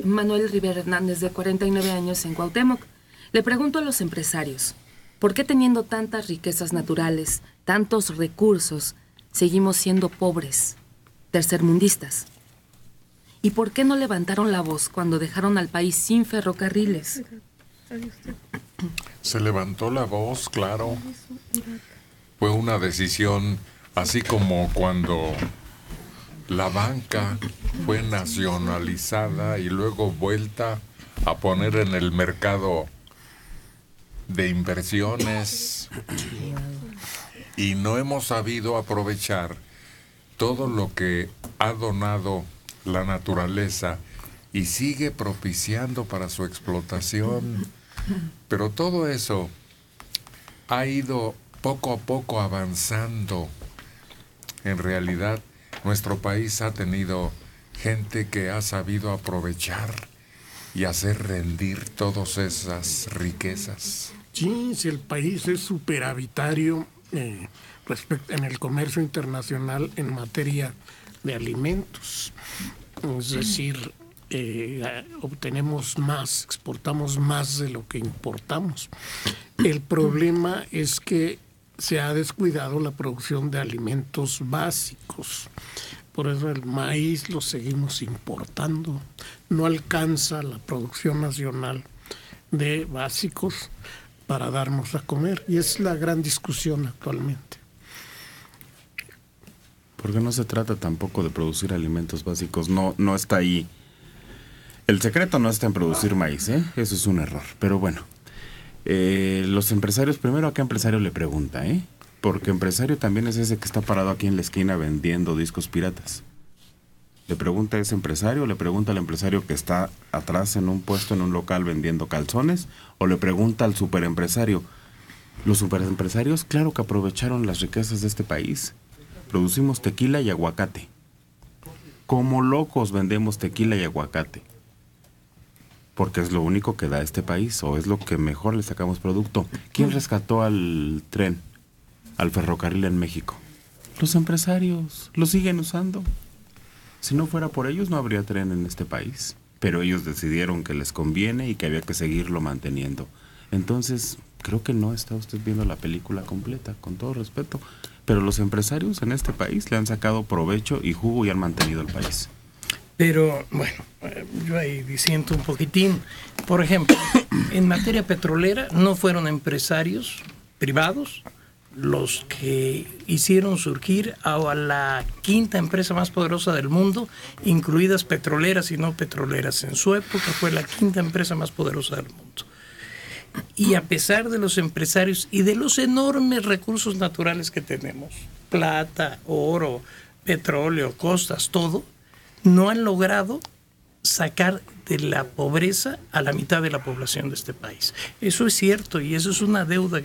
Manuel Rivera Hernández, de 49 años, en Cuauhtémoc. Le pregunto a los empresarios, ¿por qué teniendo tantas riquezas naturales, tantos recursos, seguimos siendo pobres, tercermundistas? ¿Y por qué no levantaron la voz cuando dejaron al país sin ferrocarriles? Se levantó la voz, claro. Fue una decisión, así como cuando la banca fue nacionalizada y luego vuelta a poner en el mercado de inversiones, y no hemos sabido aprovechar todo lo que ha donado la naturaleza y sigue propiciando para su explotación. Pero todo eso ha ido poco a poco avanzando. En realidad, nuestro país ha tenido gente que ha sabido aprovechar y hacer rendir todas esas riquezas. Sí, si el país es superavitario en el comercio internacional en materia de alimentos. Es decir, obtenemos más, exportamos más de lo que importamos. El problema es que se ha descuidado la producción de alimentos básicos. Por eso el maíz lo seguimos importando. No alcanza la producción nacional de básicos para darnos a comer. Y es la gran discusión actualmente. Porque no se trata tampoco de producir alimentos básicos. No está ahí. El secreto no está en producir maíz, ¿eh? Eso es un error. Pero bueno, los empresarios, primero, ¿a qué empresario le pregunta, eh? Porque empresario también es ese que está parado aquí en la esquina vendiendo discos piratas. ¿Le pregunta a ese empresario? ¿Le pregunta al empresario que está atrás en un puesto en un local vendiendo calzones? ¿O le pregunta al superempresario? Los superempresarios, claro que aprovecharon las riquezas de este país. Producimos tequila y aguacate. Como locos vendemos tequila y aguacate. Porque es lo único que da este país, o es lo que mejor le sacamos producto. ¿Quién rescató al tren, al ferrocarril en México? Los empresarios, lo siguen usando. Si no fuera por ellos, no habría tren en este país. Pero ellos decidieron que les conviene y que había que seguirlo manteniendo. Entonces, creo que no está usted viendo la película completa, con todo respeto. Pero los empresarios en este país le han sacado provecho y jugo y han mantenido el país. Pero, bueno, yo ahí disiento un poquitín. Por ejemplo, en materia petrolera no fueron empresarios privados los que hicieron surgir a la quinta empresa más poderosa del mundo, incluidas petroleras y no petroleras. En su época fue la quinta empresa más poderosa del mundo. Y a pesar de los empresarios y de los enormes recursos naturales que tenemos, plata, oro, petróleo, costas, todo, no han logrado sacar de la pobreza a la mitad de la población de este país. Eso es cierto, y eso es una deuda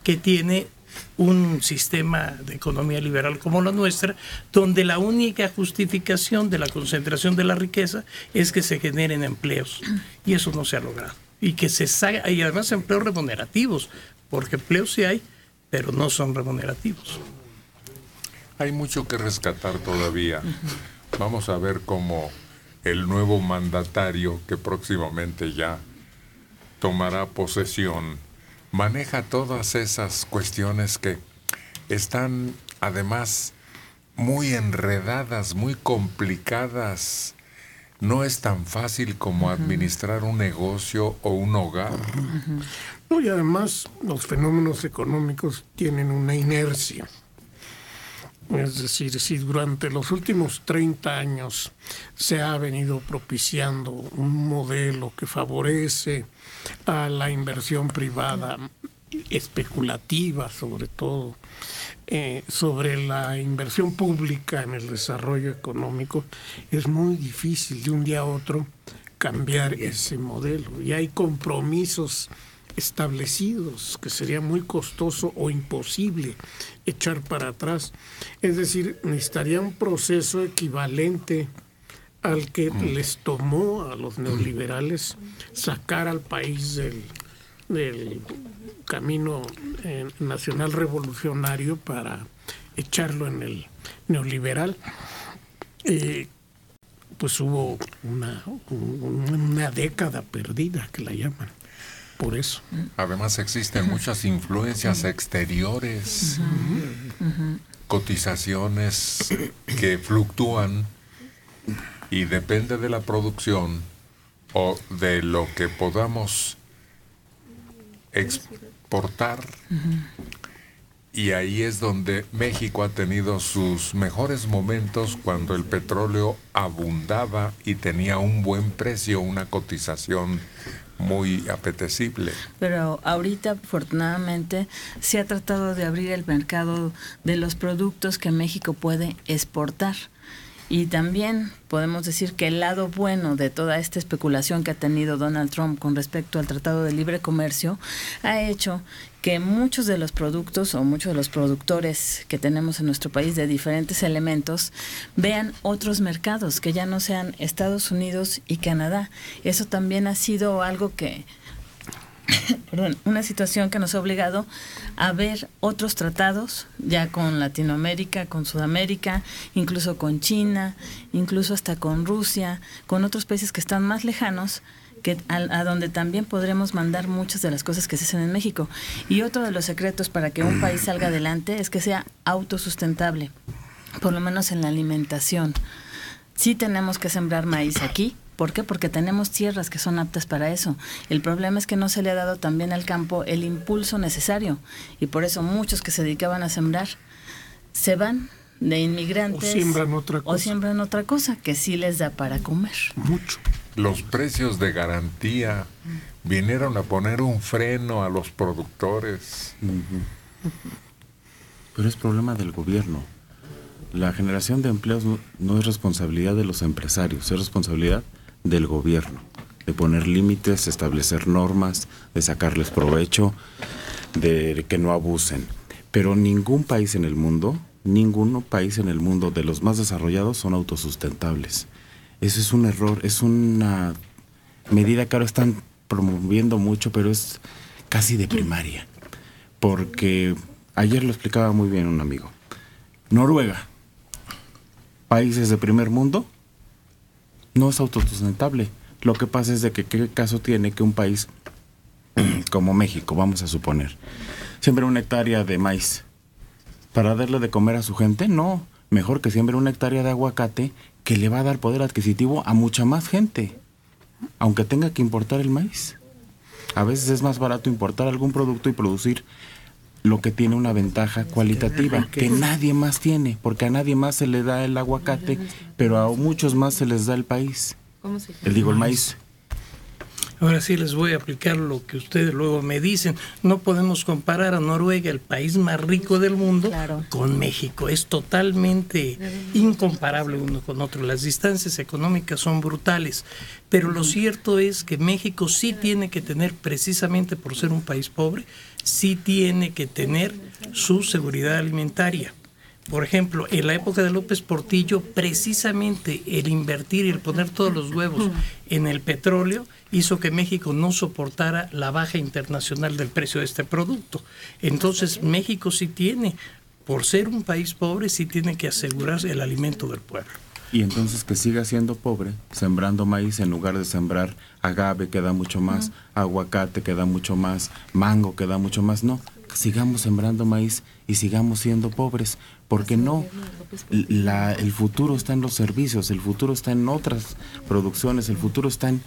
que tiene un sistema de economía liberal como la nuestra, donde la única justificación de la concentración de la riqueza es que se generen empleos, y eso no se ha logrado. Y que se saque, y además empleos remunerativos, porque empleos sí hay, pero no son remunerativos. Hay mucho que rescatar todavía. Vamos a ver cómo el nuevo mandatario, que próximamente ya tomará posesión, maneja todas esas cuestiones que están además muy enredadas, muy complicadas. No es tan fácil como administrar un negocio o un hogar. No, y además los fenómenos económicos tienen una inercia. Es decir, si durante los últimos 30 años se ha venido propiciando un modelo que favorece a la inversión privada, especulativa sobre todo, sobre la inversión pública en el desarrollo económico, es muy difícil de un día a otro cambiar ese modelo. Y hay compromisos establecidos que sería muy costoso o imposible echar para atrás. Es decir, necesitaría un proceso equivalente al que les tomó a los neoliberales sacar al país del camino nacional revolucionario para echarlo en el neoliberal. Pues hubo un una década perdida, que la llaman. Por eso. Además existen muchas influencias exteriores, cotizaciones que fluctúan y depende de la producción o de lo que podamos exportar. Y ahí es donde México ha tenido sus mejores momentos, cuando el petróleo abundaba y tenía un buen precio, una cotización muy apetecible. Pero ahorita, afortunadamente, se ha tratado de abrir el mercado de los productos que México puede exportar. Y también podemos decir que el lado bueno de toda esta especulación que ha tenido Donald Trump con respecto al Tratado de Libre Comercio ha hecho que muchos de los productos o muchos de los productores que tenemos en nuestro país de diferentes elementos vean otros mercados que ya no sean Estados Unidos y Canadá. Eso también ha sido algo que una situación que nos ha obligado a ver otros tratados, ya con Latinoamérica, con Sudamérica, incluso con China, incluso hasta con Rusia, con otros países que están más lejanos, que a donde también podremos mandar muchas de las cosas que se hacen en México. Y otro de los secretos para que un país salga adelante es que sea autosustentable, por lo menos en la alimentación. Sí tenemos que sembrar maíz aquí. ¿Por qué? Porque tenemos tierras que son aptas para eso. El problema es que no se le ha dado también al campo el impulso necesario. Y por eso muchos que se dedicaban a sembrar se van de inmigrantes. O siembran otra cosa que sí les da para comer. Mucho. Los precios de garantía vinieron a poner un freno a los productores. Pero es problema del gobierno. La generación de empleos no es responsabilidad de los empresarios, es responsabilidad del gobierno, de poner límites, establecer normas, de sacarles provecho, de que no abusen. Pero ninguno país en el mundo de los más desarrollados son autosustentables. Eso es un error, es una medida que ahora están promoviendo mucho, pero es casi de primaria. Porque ayer lo explicaba muy bien un amigo. Noruega, países de primer mundo, no es autosustentable. Lo que pasa es de que qué caso tiene que un país como México, vamos a suponer, siembre una hectárea de maíz para darle de comer a su gente. No, mejor que siembre una hectárea de aguacate, que le va a dar poder adquisitivo a mucha más gente, aunque tenga que importar el maíz. A veces es más barato importar algún producto y producir lo que tiene una ventaja cualitativa que nadie más tiene, porque a nadie más se le da el aguacate, pero a muchos más se les da el país. ¿Cómo se llama? El maíz. Ahora sí les voy a aplicar lo que ustedes luego me dicen. No podemos comparar a Noruega, el país más rico del mundo, con México. Es totalmente incomparable uno con otro. Las distancias económicas son brutales. Pero lo cierto es que México sí tiene que tener, precisamente por ser un país pobre, sí tiene que tener su seguridad alimentaria. Por ejemplo, en la época de López Portillo, precisamente el invertir y el poner todos los huevos en el petróleo hizo que México no soportara la baja internacional del precio de este producto. Entonces, México sí tiene, por ser un país pobre, sí tiene que asegurarse el alimento del pueblo. Y entonces que siga siendo pobre, sembrando maíz en lugar de sembrar agave, que da mucho más, aguacate, que da mucho más, mango, que da mucho más. No, sigamos sembrando maíz y sigamos siendo pobres, porque no, el futuro está en los servicios, el futuro está en otras producciones, el futuro está en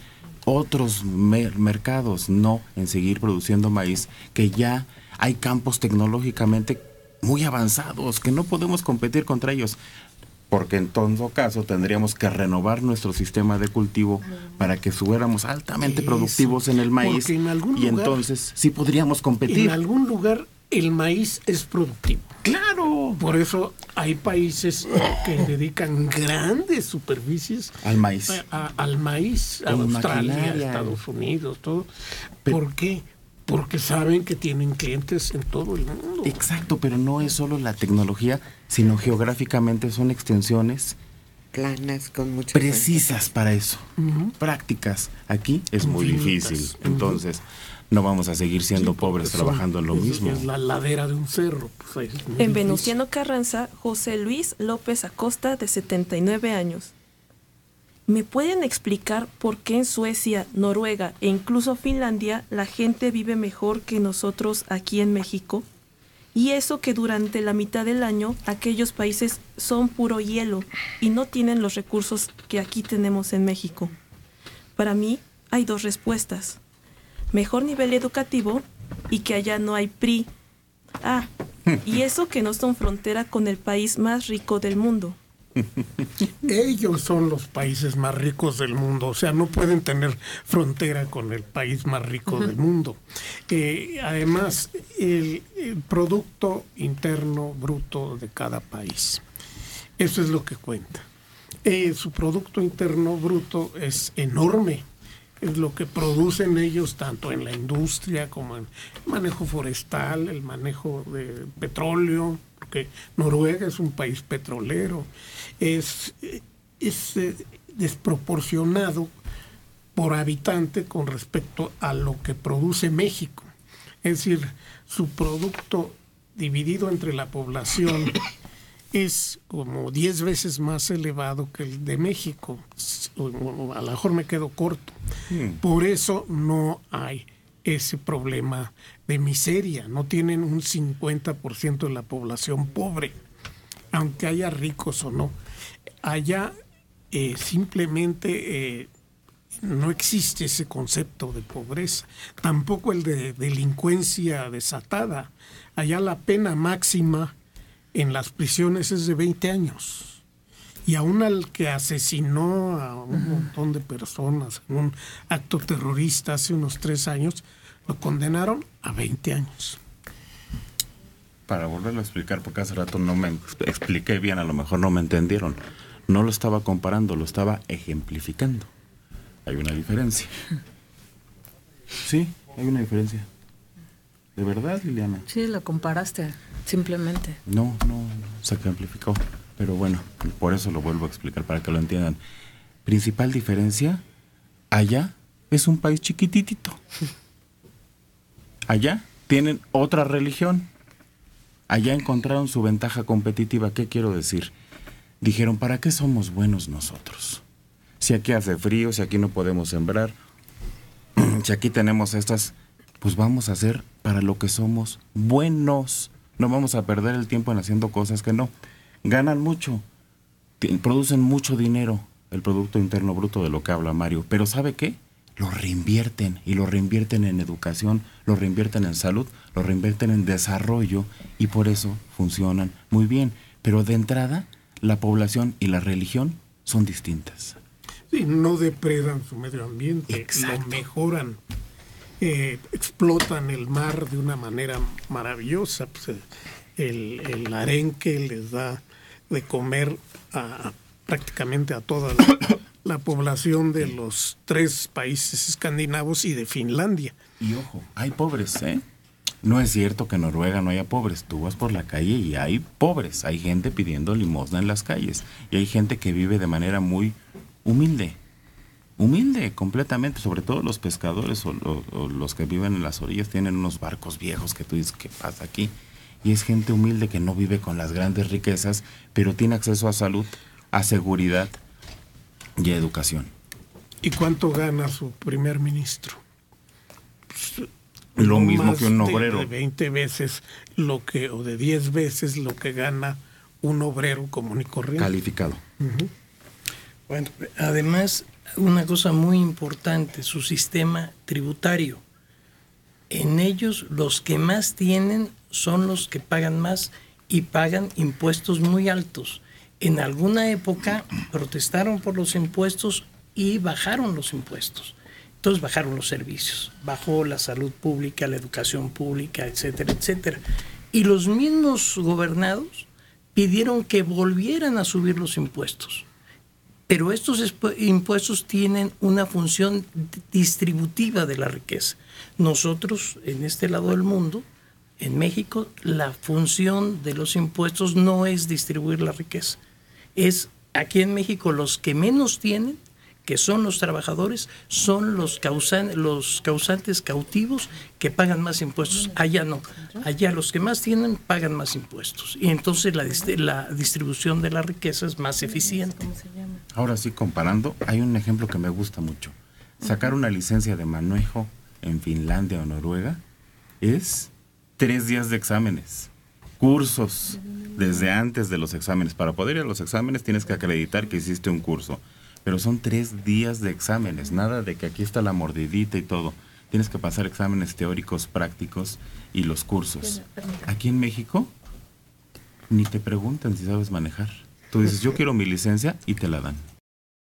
otros mercados, no en seguir produciendo maíz, que ya hay campos tecnológicamente muy avanzados, que no podemos competir contra ellos. Porque en todo caso tendríamos que renovar nuestro sistema de cultivo para que fuéramos altamente productivos en el maíz, y entonces sí podríamos competir. En algún lugar el maíz es productivo. ¡Claro! Por eso hay países que dedican grandes superficies al maíz. Al maíz, a Australia, Estados Unidos, todo. ¿Por qué? Porque saben que tienen clientes en todo el mundo. Exacto, pero no es solo la tecnología, sino geográficamente son extensiones planas con muchas precisas para eso, prácticas. Aquí es muy difícil, entonces no vamos a seguir siendo pobres trabajando en lo mismo. Es la ladera de un cerro. Pues, en Venustiano Carranza, José Luis López Acosta, de 79 años. ¿Me pueden explicar por qué en Suecia, Noruega e incluso Finlandia la gente vive mejor que nosotros aquí en México? Y eso que durante la mitad del año aquellos países son puro hielo y no tienen los recursos que aquí tenemos en México. Para mí hay dos respuestas. Mejor nivel educativo y que allá no hay PRI. Ah, y eso que no son frontera con el país más rico del mundo. Ellos son los países más ricos del mundo, o sea, no pueden tener frontera con el país más rico del mundo. Además, el Producto Interno Bruto de cada país, eso es lo que cuenta. Su Producto Interno Bruto es enorme, es lo que producen ellos tanto en la industria como en el manejo forestal, el manejo de petróleo, porque Noruega es un país petrolero. Es desproporcionado por habitante con respecto a lo que produce México. Es decir, su producto dividido entre la población es como 10 veces más elevado que el de México. A lo mejor me quedo corto. Por eso no hay ese problema de miseria. No tienen un 50% de la población pobre, aunque haya ricos o no. Allá simplemente no existe ese concepto de pobreza, tampoco el de delincuencia desatada. Allá la pena máxima en las prisiones es de 20 años. Y aún al que asesinó a un montón de personas en un acto terrorista hace unos 3 años, lo condenaron a 20 años. Para volverlo a explicar, porque hace rato no me expliqué bien, a lo mejor no me entendieron. No lo estaba comparando, lo estaba ejemplificando. Hay una diferencia. Sí, hay una diferencia. ¿De verdad, Liliana? Sí, lo comparaste, simplemente. No, se ejemplificó. Pero bueno, por eso lo vuelvo a explicar, para que lo entiendan. Principal diferencia, allá es un país chiquititito. Allá tienen otra religión. Allá encontraron su ventaja competitiva. ¿Qué quiero decir? Dijeron, ¿para qué somos buenos nosotros? Si aquí hace frío, si aquí no podemos sembrar, si aquí tenemos estas, pues vamos a hacer para lo que somos buenos. No vamos a perder el tiempo en haciendo cosas que no. Ganan mucho, producen mucho dinero, el Producto Interno Bruto de lo que habla Mario. Pero ¿sabe qué? Lo reinvierten, y lo reinvierten en educación, lo reinvierten en salud, lo reinvierten en desarrollo, y por eso funcionan muy bien. Pero de entrada, la población y la religión son distintas. Sí, no depredan su medio ambiente, Exacto. Lo mejoran, explotan el mar de una manera maravillosa. Pues, el arenque les da de comer prácticamente a toda la población de los 3 países escandinavos y de Finlandia. Y ojo, hay pobres, ¿eh? No es cierto que en Noruega no haya pobres. Tú vas por la calle y hay pobres. Hay gente pidiendo limosna en las calles. Y hay gente que vive de manera muy humilde. Humilde, completamente. Sobre todo los pescadores o los que viven en las orillas tienen unos barcos viejos que tú dices, ¿qué pasa aquí? Y es gente humilde que no vive con las grandes riquezas, pero tiene acceso a salud, a seguridad y a educación. ¿Y cuánto gana su primer ministro? Pues, lo no mismo más que un obrero. De 20 veces o de 10 veces lo que gana un obrero común y corriente. Calificado. Bueno, además, una cosa muy importante, su sistema tributario. En ellos, los que más tienen son los que pagan más y pagan impuestos muy altos. En alguna época protestaron por los impuestos y bajaron los impuestos. Entonces bajaron los servicios, bajó la salud pública, la educación pública, etcétera, etcétera. Y los mismos gobernados pidieron que volvieran a subir los impuestos. Pero estos impuestos tienen una función distributiva de la riqueza. Nosotros, en este lado del mundo, en México, la función de los impuestos no es distribuir la riqueza. Es aquí en México los que menos tienen que son los trabajadores, son los causantes cautivos que pagan más impuestos. Allá no, allá los que más tienen pagan más impuestos. Y entonces la distribución de la riqueza es más eficiente. Ahora sí, comparando, hay un ejemplo que me gusta mucho. Sacar una licencia de manejo en Finlandia o Noruega es 3 días de exámenes, cursos desde antes de los exámenes. Para poder ir a los exámenes tienes que acreditar que hiciste un curso. Pero son 3 días de exámenes, nada de que aquí está la mordidita y todo. Tienes que pasar exámenes teóricos, prácticos y los cursos. Aquí en México ni te preguntan si sabes manejar. Tú dices, yo quiero mi licencia y te la dan.